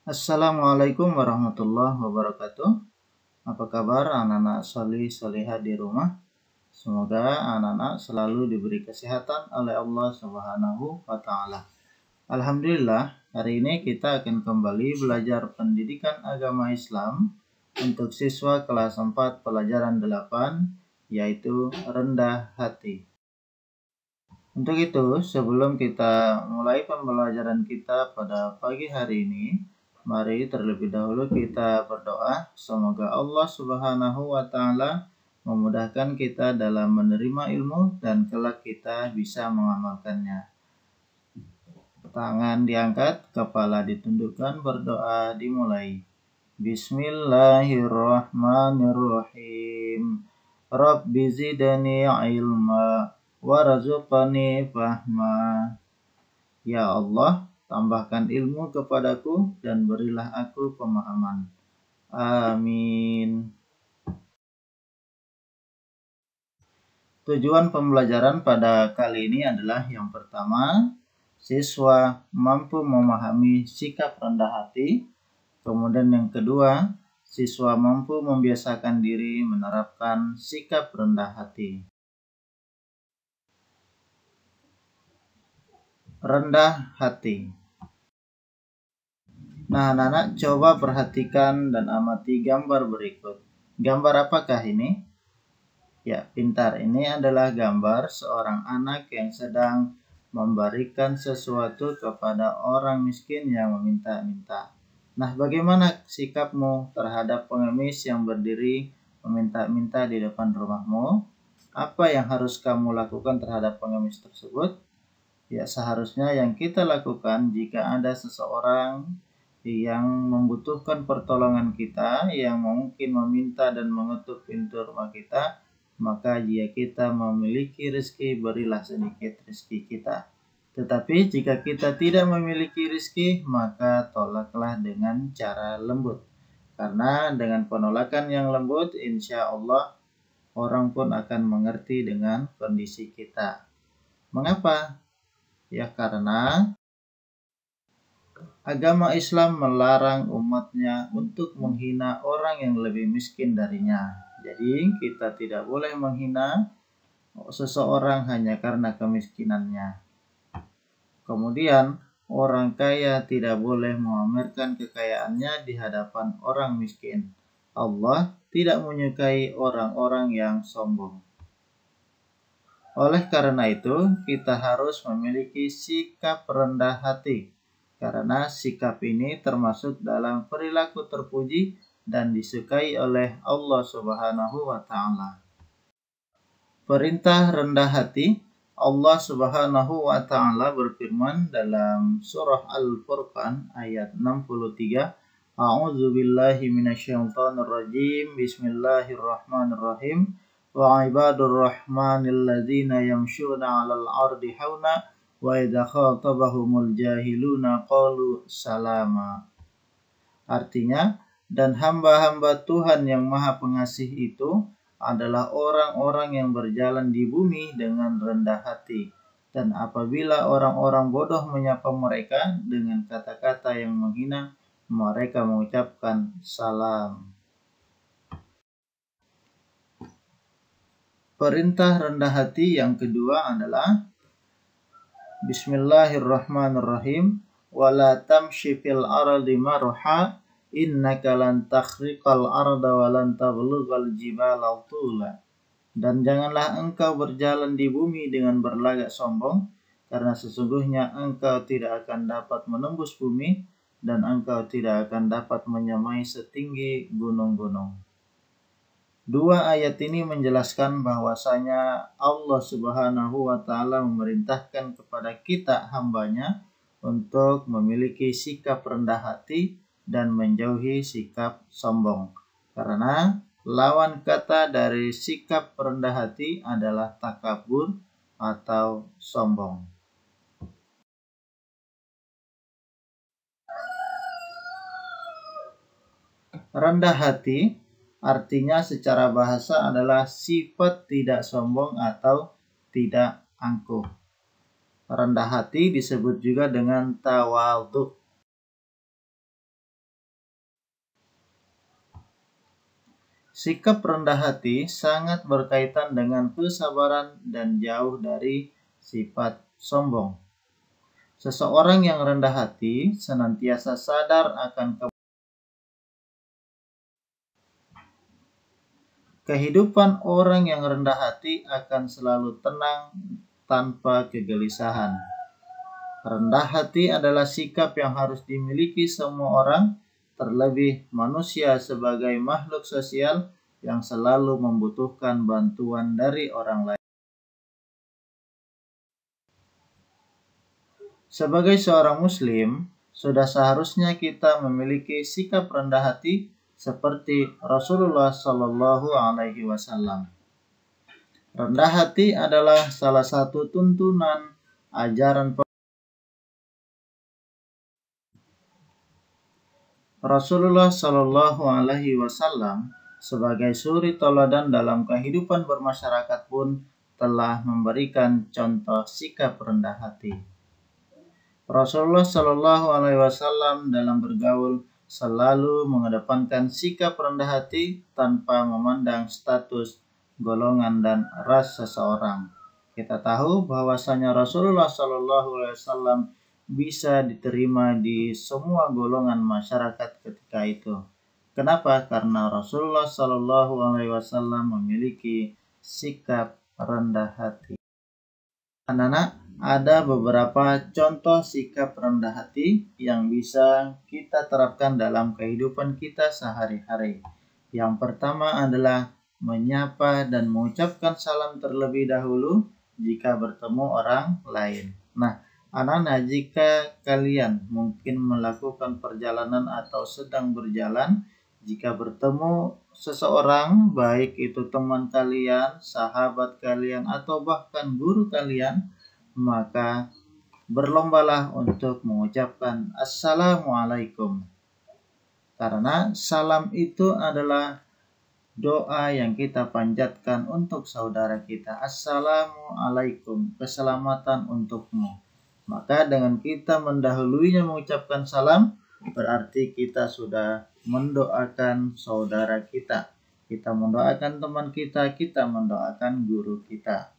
Assalamualaikum warahmatullahi wabarakatuh. Apa kabar anak-anak solih solihah di rumah? Semoga anak-anak selalu diberi kesehatan oleh Allah Subhanahu wa Ta'ala. Alhamdulillah, hari ini kita akan kembali belajar pendidikan agama Islam untuk siswa kelas 4 pelajaran 8, yaitu rendah hati. Untuk itu, sebelum kita mulai pembelajaran kita pada pagi hari ini, mari terlebih dahulu kita berdoa. Semoga Allah Subhanahu wa Ta'ala memudahkan kita dalam menerima ilmu dan kelak kita bisa mengamalkannya. Tangan diangkat, kepala ditundukkan, berdoa dimulai. Bismillahirrahmanirrahim. Rabbi zidni ilma warzuqni fahma. Ya Allah, tambahkan ilmu kepadaku dan berilah aku pemahaman. Amin. Tujuan pembelajaran pada kali ini adalah yang pertama, siswa mampu memahami sikap rendah hati. Kemudian yang kedua, siswa mampu membiasakan diri menerapkan sikap rendah hati. Rendah hati. Nah, anak-anak coba perhatikan dan amati gambar berikut. Gambar apakah ini? Ya, pintar. Ini adalah gambar seorang anak yang sedang memberikan sesuatu kepada orang miskin yang meminta-minta. Nah, bagaimana sikapmu terhadap pengemis yang berdiri meminta-minta di depan rumahmu? Apa yang harus kamu lakukan terhadap pengemis tersebut? Ya, seharusnya yang kita lakukan jika ada seseorang yang membutuhkan pertolongan kita, yang mungkin meminta dan mengetuk pintu rumah kita, maka jika kita memiliki rezeki, berilah sedikit rezeki kita. Tetapi jika kita tidak memiliki rezeki, maka tolaklah dengan cara lembut. Karena dengan penolakan yang lembut, insya Allah orang pun akan mengerti dengan kondisi kita. Mengapa? Ya, karena agama Islam melarang umatnya untuk menghina orang yang lebih miskin darinya. Jadi kita tidak boleh menghina seseorang hanya karena kemiskinannya. Kemudian orang kaya tidak boleh memamerkan kekayaannya di hadapan orang miskin. Allah tidak menyukai orang-orang yang sombong. Oleh karena itu, kita harus memiliki sikap rendah hati. Karena sikap ini termasuk dalam perilaku terpuji dan disukai oleh Allah Subhanahu wa Ta'ala. Perintah rendah hati. Allah Subhanahu wa Ta'ala berfirman dalam surah Al-Furqan ayat 63. A'udzu billahi minasyaitonir rajim. Bismillahirrahmanirrahim. Wa ibadur rahmanil ladzina yamshuna 'alal ardi hauna wa idza khatabahumul jahiluna qalu salama. Artinya, dan hamba-hamba Tuhan yang Maha Pengasih itu adalah orang-orang yang berjalan di bumi dengan rendah hati. Dan apabila orang-orang bodoh menyapa mereka dengan kata-kata yang menghina, mereka mengucapkan salam. Perintah rendah hati yang kedua adalah Bismillahirrahmanirrahim. Wala tamshi fil ardi marha innaka lan takhriqal arda wa lan tablughal jibala tula. Dan janganlah engkau berjalan di bumi dengan berlagak sombong, karena sesungguhnya engkau tidak akan dapat menembus bumi dan engkau tidak akan dapat menyamai setinggi gunung-gunung. Dua ayat ini menjelaskan bahwasanya Allah Subhanahu wa Ta'ala memerintahkan kepada kita hambanya untuk memiliki sikap rendah hati dan menjauhi sikap sombong. Karena lawan kata dari sikap rendah hati adalah takabur atau sombong. Rendah hati artinya secara bahasa adalah sifat tidak sombong atau tidak angkuh. Rendah hati disebut juga dengan tawadhu. Sikap rendah hati sangat berkaitan dengan kesabaran dan jauh dari sifat sombong. Seseorang yang rendah hati senantiasa sadar akan kehidupan. Orang yang rendah hati akan selalu tenang tanpa kegelisahan. Rendah hati adalah sikap yang harus dimiliki semua orang, terlebih manusia sebagai makhluk sosial yang selalu membutuhkan bantuan dari orang lain. Sebagai seorang muslim, sudah seharusnya kita memiliki sikap rendah hati seperti Rasulullah Shallallahu Alaihi Wasallam. Rendah hati adalah salah satu tuntunan ajaran Rasulullah Shallallahu Alaihi Wasallam sebagai suri teladan dalam kehidupan bermasyarakat pun telah memberikan contoh sikap rendah hati. Rasulullah Shallallahu Alaihi Wasallam dalam bergaul selalu mengedepankan sikap rendah hati tanpa memandang status, golongan, dan ras seseorang. Kita tahu bahwasanya Rasulullah Shallallahu Alaihi Wasallam bisa diterima di semua golongan masyarakat ketika itu. Kenapa? Karena Rasulullah Shallallahu Alaihi Wasallam memiliki sikap rendah hati. Anak-anak, ada beberapa contoh sikap rendah hati yang bisa kita terapkan dalam kehidupan kita sehari-hari. Yang pertama adalah menyapa dan mengucapkan salam terlebih dahulu jika bertemu orang lain. Nah, anak-anak, jika kalian mungkin melakukan perjalanan atau sedang berjalan, jika bertemu seseorang, baik itu teman kalian, sahabat kalian, atau bahkan guru kalian, maka berlombalah untuk mengucapkan Assalamualaikum. Karena salam itu adalah doa yang kita panjatkan untuk saudara kita. Assalamualaikum, keselamatan untukmu. Maka dengan kita mendahulunya mengucapkan salam, berarti kita sudah mendoakan saudara kita. Kita mendoakan teman kita, kita mendoakan guru kita.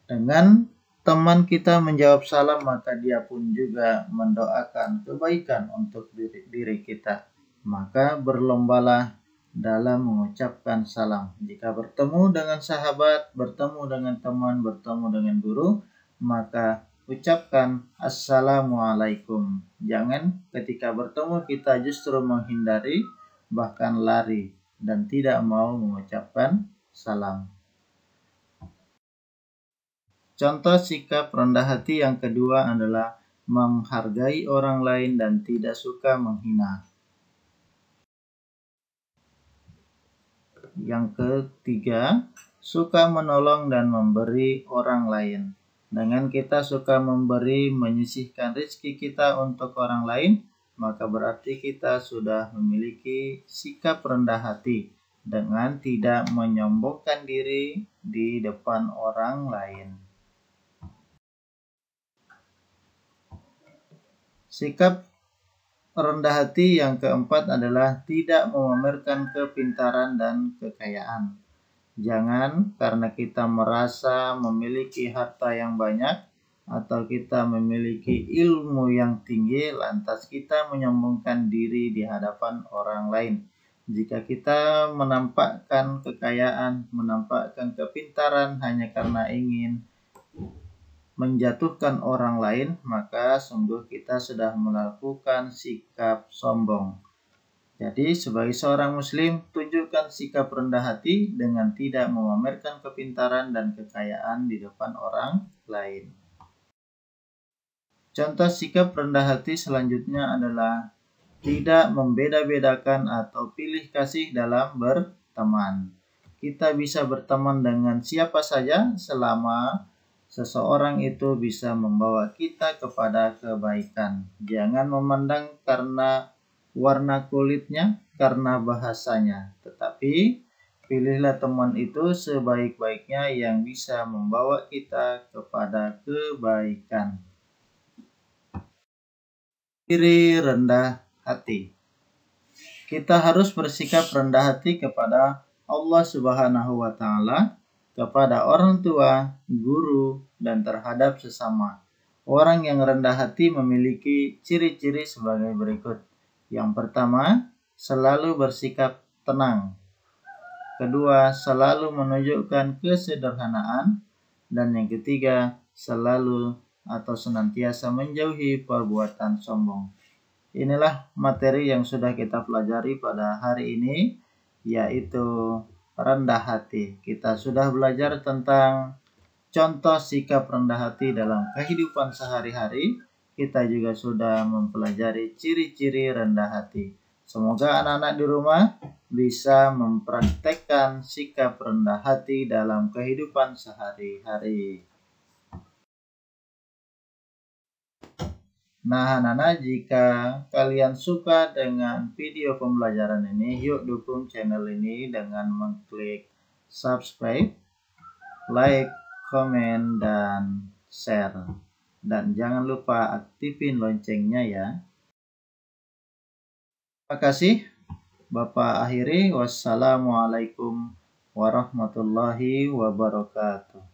Dengan teman kita menjawab salam, maka dia pun juga mendoakan kebaikan untuk diri kita. Maka berlombalah dalam mengucapkan salam. Jika bertemu dengan sahabat, bertemu dengan teman, bertemu dengan guru, maka ucapkan Assalamualaikum. Jangan ketika bertemu kita justru menghindari, bahkan lari, dan tidak mau mengucapkan salam. Contoh sikap rendah hati yang kedua adalah menghargai orang lain dan tidak suka menghina. Yang ketiga, suka menolong dan memberi orang lain. Dengan kita suka memberi, menyisihkan rezeki kita untuk orang lain, maka berarti kita sudah memiliki sikap rendah hati dengan tidak menyombongkan diri di depan orang lain. Sikap rendah hati yang keempat adalah tidak memamerkan kepintaran dan kekayaan. Jangan karena kita merasa memiliki harta yang banyak atau kita memiliki ilmu yang tinggi, lantas kita menyombongkan diri di hadapan orang lain. Jika kita menampakkan kekayaan, menampakkan kepintaran hanya karena ingin menjatuhkan orang lain, maka sungguh kita sudah melakukan sikap sombong. Jadi sebagai seorang muslim, tunjukkan sikap rendah hati dengan tidak memamerkan kepintaran dan kekayaan di depan orang lain. Contoh sikap rendah hati selanjutnya adalah tidak membeda-bedakan atau pilih kasih dalam berteman. Kita bisa berteman dengan siapa saja selama seseorang itu bisa membawa kita kepada kebaikan. Jangan memandang karena warna kulitnya, karena bahasanya, tetapi pilihlah teman itu sebaik-baiknya yang bisa membawa kita kepada kebaikan. Diri rendah hati. Kita harus bersikap rendah hati kepada Allah Subhanahu wa Ta'ala, kepada orang tua, guru, dan terhadap sesama. Orang yang rendah hati memiliki ciri-ciri sebagai berikut. Yang pertama, selalu bersikap tenang. Kedua, selalu menunjukkan kesederhanaan. Dan yang ketiga, selalu atau senantiasa menjauhi perbuatan sombong. Inilah materi yang sudah kita pelajari pada hari ini, yaitu rendah hati. Kita sudah belajar tentang contoh sikap rendah hati dalam kehidupan sehari-hari. Kita juga sudah mempelajari ciri-ciri rendah hati. Semoga anak-anak di rumah bisa mempraktekkan sikap rendah hati dalam kehidupan sehari-hari. Nah, anak-anak, jika kalian suka dengan video pembelajaran ini, yuk dukung channel ini dengan mengklik subscribe, like, komen, dan share. Dan jangan lupa aktifin loncengnya ya. Terima kasih. Bapak akhiri. Wassalamualaikum warahmatullahi wabarakatuh.